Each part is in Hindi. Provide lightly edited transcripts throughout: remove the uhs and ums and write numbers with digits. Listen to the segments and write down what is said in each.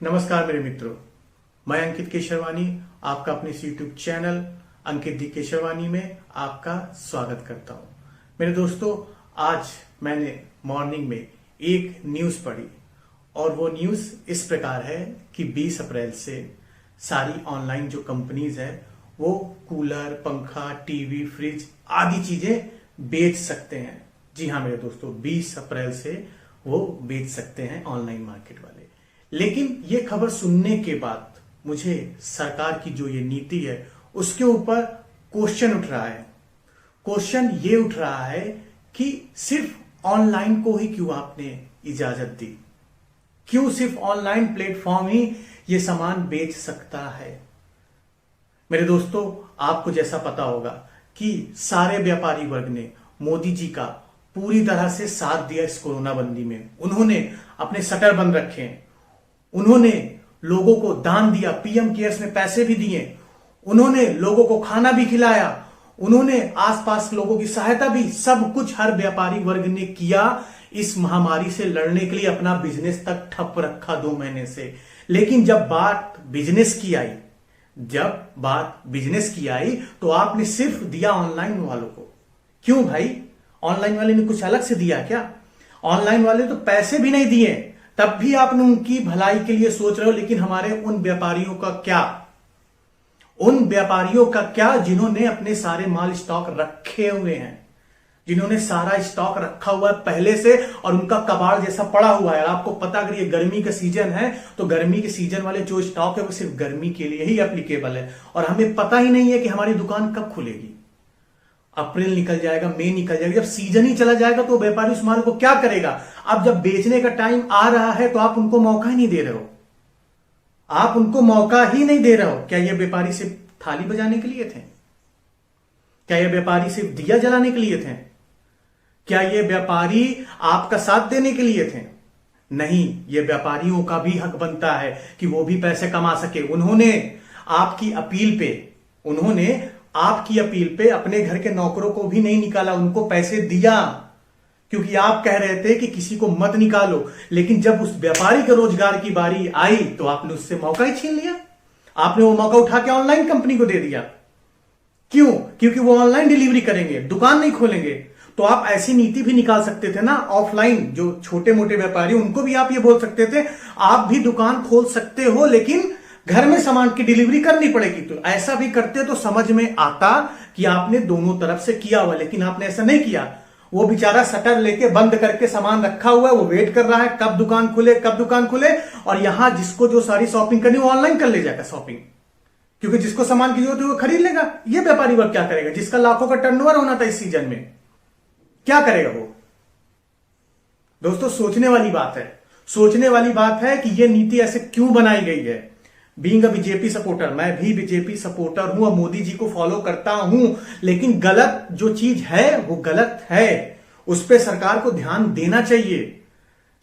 नमस्कार मेरे मित्रों, मैं अंकित केशरवानी आपका अपने यूट्यूब चैनल अंकित दी केशरवानी में आपका स्वागत करता हूं। मेरे दोस्तों, आज मैंने मॉर्निंग में एक न्यूज पढ़ी और वो न्यूज इस प्रकार है कि 20 अप्रैल से सारी ऑनलाइन जो कंपनीज है वो कूलर, पंखा, टीवी, फ्रिज आदि चीजें बेच सकते हैं। जी हाँ मेरे दोस्तों, 20 अप्रैल से वो बेच सकते हैं ऑनलाइन मार्केट वाले। लेकिन ये खबर सुनने के बाद मुझे सरकार की जो ये नीति है उसके ऊपर क्वेश्चन उठ रहा है। क्वेश्चन ये उठ रहा है कि सिर्फ ऑनलाइन को ही क्यों आपने इजाजत दी? क्यों सिर्फ ऑनलाइन प्लेटफॉर्म ही ये सामान बेच सकता है? मेरे दोस्तों, आपको जैसा पता होगा कि सारे व्यापारी वर्ग ने मोदी जी का पूरी तरह से साथ दिया इस कोरोना बंदी में। उन्होंने अपने शटर बंद रखे, उन्होंने लोगों को दान दिया, पीएम केयर्स में पैसे भी दिए, उन्होंने लोगों को खाना भी खिलाया, उन्होंने आसपास लोगों की सहायता भी, सब कुछ हर व्यापारी वर्ग ने किया इस महामारी से लड़ने के लिए। अपना बिजनेस तक ठप रखा 2 महीने से। लेकिन जब बात बिजनेस की आई तो आपने सिर्फ दिया ऑनलाइन वालों को। क्यों भाई? ऑनलाइन वाले ने कुछ अलग से दिया क्या? ऑनलाइन वाले तो पैसे भी नहीं दिए, तब भी आपने उनकी भलाई के लिए सोच रहे हो। लेकिन हमारे उन व्यापारियों का क्या? उन व्यापारियों का क्या जिन्होंने अपने सारे माल स्टॉक रखे हुए हैं, जिन्होंने सारा स्टॉक रखा हुआ है पहले से और उनका कबाड़ जैसा पड़ा हुआ है। आपको पता, अगर ये गर्मी का सीजन है तो गर्मी के सीजन वाले जो स्टॉक है वो सिर्फ गर्मी के लिए ही एप्लीकेबल है और हमें पता ही नहीं है कि हमारी दुकान कब खुलेगी। अप्रैल निकल जाएगा, मई निकल जाएगा, जब सीजन ही चला जाएगा तो व्यापारी उस माल को क्या करेगा? अब जब बेचने का टाइम आ रहा है तो आप उनको मौका ही नहीं दे रहे हो। आप उनको मौका ही नहीं दे रहे हो। क्या ये व्यापारी सिर्फ थाली बजाने के लिए थे? क्या ये व्यापारी सिर्फ दिया जलाने के लिए थे? क्या ये व्यापारी आपका साथ देने के लिए थे? नहीं, ये व्यापारियों का भी हक बनता है कि वो भी पैसे कमा सके। उन्होंने आपकी अपील पे अपने घर के नौकरों को भी नहीं निकाला, उनको पैसे दिया, क्योंकि आप कह रहे थे कि किसी को मत निकालो। लेकिन जब उस व्यापारी के रोजगार की बारी आई तो आपने उससे मौका ही छीन लिया। आपने वो मौका उठा के ऑनलाइन कंपनी को दे दिया। क्यों? क्योंकि वो ऑनलाइन डिलीवरी करेंगे, दुकान नहीं खोलेंगे। तो आप ऐसी नीति भी निकाल सकते थे ना। ऑफलाइन जो छोटे मोटे व्यापारी, उनको भी आप ये बोल सकते थे आप भी दुकान खोल सकते हो, लेकिन घर में सामान की डिलीवरी करनी पड़ेगी। तो ऐसा भी करते तो समझ में आता कि आपने दोनों तरफ से किया हुआ। लेकिन आपने ऐसा नहीं किया। वो बेचारा शटर लेके बंद करके सामान रखा हुआ है, वो वेट कर रहा है कब दुकान खुले। और यहां जिसको जो सारी शॉपिंग करनी वो ऑनलाइन कर ले जाएगा शॉपिंग, क्योंकि जिसको सामान की जरूरत है वो खरीद लेगा। ये व्यापारी वर्ग क्या करेगा? जिसका लाखों का टर्नओवर होना था इस सीजन में, क्या करेगा वो? दोस्तों, सोचने वाली बात है कि यह नीति ऐसे क्यों बनाई गई है। बीइंग अ बीजेपी सपोर्टर, मैं भी बीजेपी सपोर्टर हूं और मोदी जी को फॉलो करता हूं, लेकिन गलत जो चीज है वो गलत है। उस पर सरकार को ध्यान देना चाहिए।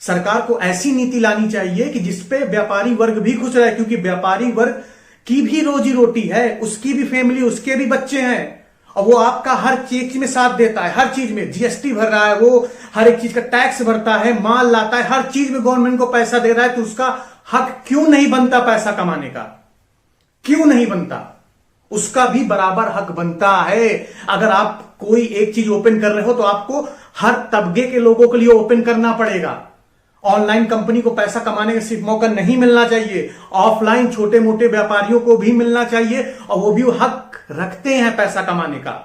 सरकार को ऐसी नीति लानी चाहिए कि जिसपे व्यापारी वर्ग भी खुश रहे, क्योंकि व्यापारी वर्ग की भी रोजी रोटी है, उसकी भी फैमिली, उसके भी बच्चे हैं और वो आपका हर चीज में साथ देता है। हर चीज में जीएसटी भर रहा है, वो हर एक चीज का टैक्स भरता है, माल लाता है, हर चीज में गवर्नमेंट को पैसा दे रहा है। तो उसका हक क्यों नहीं बनता पैसा कमाने का? क्यों नहीं बनता? उसका भी बराबर हक बनता है। अगर आप कोई एक चीज ओपन कर रहे हो तो आपको हर तबके के लोगों के लिए ओपन करना पड़ेगा। ऑनलाइन कंपनी को पैसा कमाने का सिर्फ मौका नहीं मिलना चाहिए, ऑफलाइन छोटे मोटे व्यापारियों को भी मिलना चाहिए और वो भी हक रखते हैं पैसा कमाने का।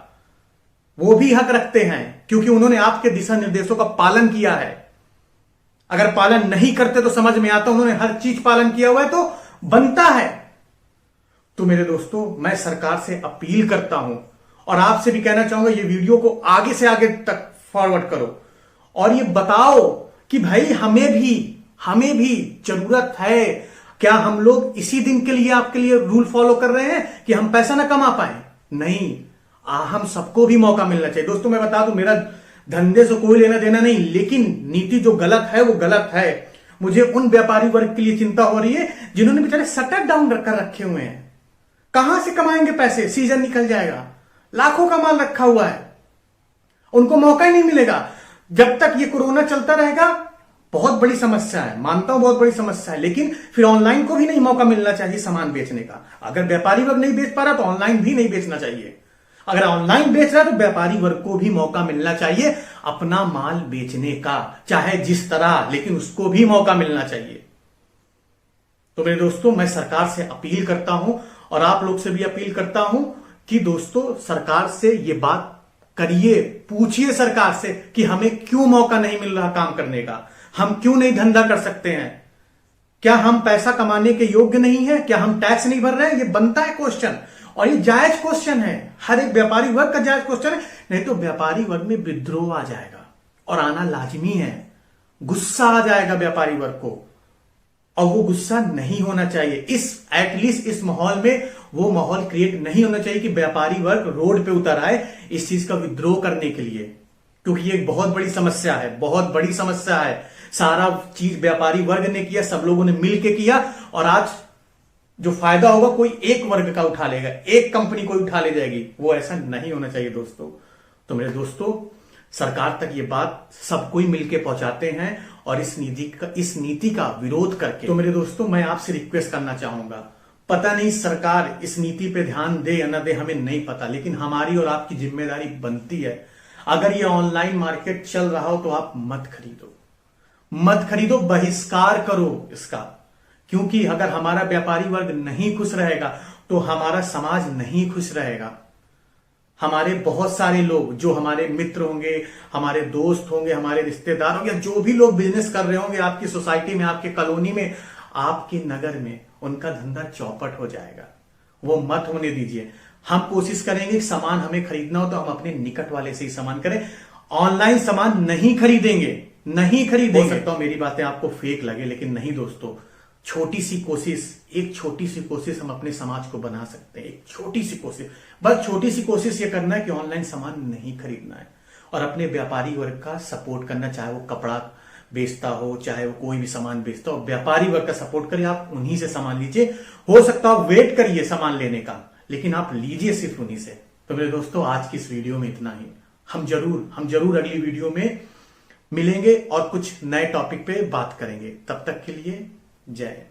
वो भी हक रखते हैं क्योंकि उन्होंने आपके दिशा निर्देशों का पालन किया है। अगर पालन नहीं करते तो समझ में आता, उन्होंने हर चीज पालन किया हुआ है तो बनता है। तो मेरे दोस्तों, मैं सरकार से अपील करता हूं और आपसे भी कहना चाहूंगा, ये वीडियो को आगे से आगे तक फॉरवर्ड करो और ये बताओ कि भाई हमें भी जरूरत है। क्या हम लोग इसी दिन के लिए आपके लिए रूल फॉलो कर रहे हैं कि हम पैसा ना कमा पाए? नहीं, हम सबको भी मौका मिलना चाहिए। दोस्तों, मैं बता दूं, मेरा धंधे से कोई लेना देना नहीं, लेकिन नीति जो गलत है वो गलत है। मुझे उन व्यापारी वर्ग के लिए चिंता हो रही है जिन्होंने बेचारे शटर डाउन कर रखे हुए हैं। कहां से कमाएंगे पैसे? सीजन निकल जाएगा, लाखों का माल रखा हुआ है, उनको मौका ही नहीं मिलेगा। जब तक ये कोरोना चलता रहेगा बहुत बड़ी समस्या है, मानता हूं बहुत बड़ी समस्या है, लेकिन फिर ऑनलाइन को भी नहीं मौका मिलना चाहिए सामान बेचने का। अगर व्यापारी वर्ग नहीं बेच पा रहा तो ऑनलाइन भी नहीं बेचना चाहिए। अगर ऑनलाइन बेच रहा है तो व्यापारी वर्ग को भी मौका मिलना चाहिए अपना माल बेचने का, चाहे जिस तरह, लेकिन उसको भी मौका मिलना चाहिए। तो मेरे दोस्तों, मैं सरकार से अपील करता हूं और आप लोग से भी अपील करता हूं कि दोस्तों सरकार से ये बात करिए, पूछिए सरकार से कि हमें क्यों मौका नहीं मिल रहा काम करने का, हम क्यों नहीं धंधा कर सकते हैं, क्या हम पैसा कमाने के योग्य नहीं है, क्या हम टैक्स नहीं भर रहे हैं। ये बनता है क्वेश्चन, और ये जायज क्वेश्चन है, हर एक व्यापारी वर्ग का जायज क्वेश्चन है। नहीं तो व्यापारी वर्ग में विद्रोह आ जाएगा, और आना लाजमी है, गुस्सा आ जाएगा व्यापारी वर्ग को, और वो गुस्सा नहीं होना चाहिए। एटलीस्ट इस माहौल में वो माहौल क्रिएट नहीं होना चाहिए कि व्यापारी वर्ग रोड पे उतर आए इस चीज का विद्रोह करने के लिए, क्योंकि ये एक बहुत बड़ी समस्या है, बहुत बड़ी समस्या है। सारा चीज व्यापारी वर्ग ने किया, सब लोगों ने मिलकर किया, और आज जो फायदा होगा कोई एक वर्ग का उठा लेगा, एक कंपनी कोई उठा ले जाएगी। वो ऐसा नहीं होना चाहिए दोस्तों। तो मेरे दोस्तों, सरकार तक ये बात सब कोई मिलकर पहुंचाते हैं, और इस नीति का विरोध करके। तो मेरे दोस्तों, मैं आपसे रिक्वेस्ट करना चाहूंगा, पता नहीं सरकार इस नीति पे ध्यान दे या ना दे, हमें नहीं पता, लेकिन हमारी और आपकी जिम्मेदारी बनती है। अगर ये ऑनलाइन मार्केट चल रहा हो तो आप मत खरीदो, बहिष्कार करो इसका, क्योंकि अगर हमारा व्यापारी वर्ग नहीं खुश रहेगा तो हमारा समाज नहीं खुश रहेगा। हमारे बहुत सारे लोग, जो हमारे मित्र होंगे, हमारे दोस्त होंगे, हमारे रिश्तेदार होंगे, जो भी लोग बिजनेस कर रहे होंगे आपकी सोसाइटी में, आपके कॉलोनी में, आपके नगर में, उनका धंधा चौपट हो जाएगा। वो मत होने दीजिए। हम कोशिश करेंगे कि सामान हमें खरीदना हो तो हम अपने निकट वाले से ही सामान करें, ऑनलाइन सामान नहीं खरीदेंगे। हो सकता हो मेरी बातें आपको फेक लगे, लेकिन नहीं दोस्तों, एक छोटी सी कोशिश हम अपने समाज को बना सकते हैं। एक छोटी सी कोशिश, बस छोटी सी कोशिश ये करना है कि ऑनलाइन सामान नहीं खरीदना है, और अपने व्यापारी वर्ग का सपोर्ट करना, चाहे वो कपड़ा बेचता हो, चाहे वो कोई भी सामान बेचता हो, व्यापारी वर्ग का सपोर्ट करिए। आप उन्हीं से सामान लीजिए, हो सकता हो वेट करिए सामान लेने का, लेकिन आप लीजिए सिर्फ उन्हीं से। तो मेरे दोस्तों, आज की इस वीडियो में इतना ही। हम जरूर अगली वीडियो में मिलेंगे और कुछ नए टॉपिक पे बात करेंगे। तब तक के लिए जय।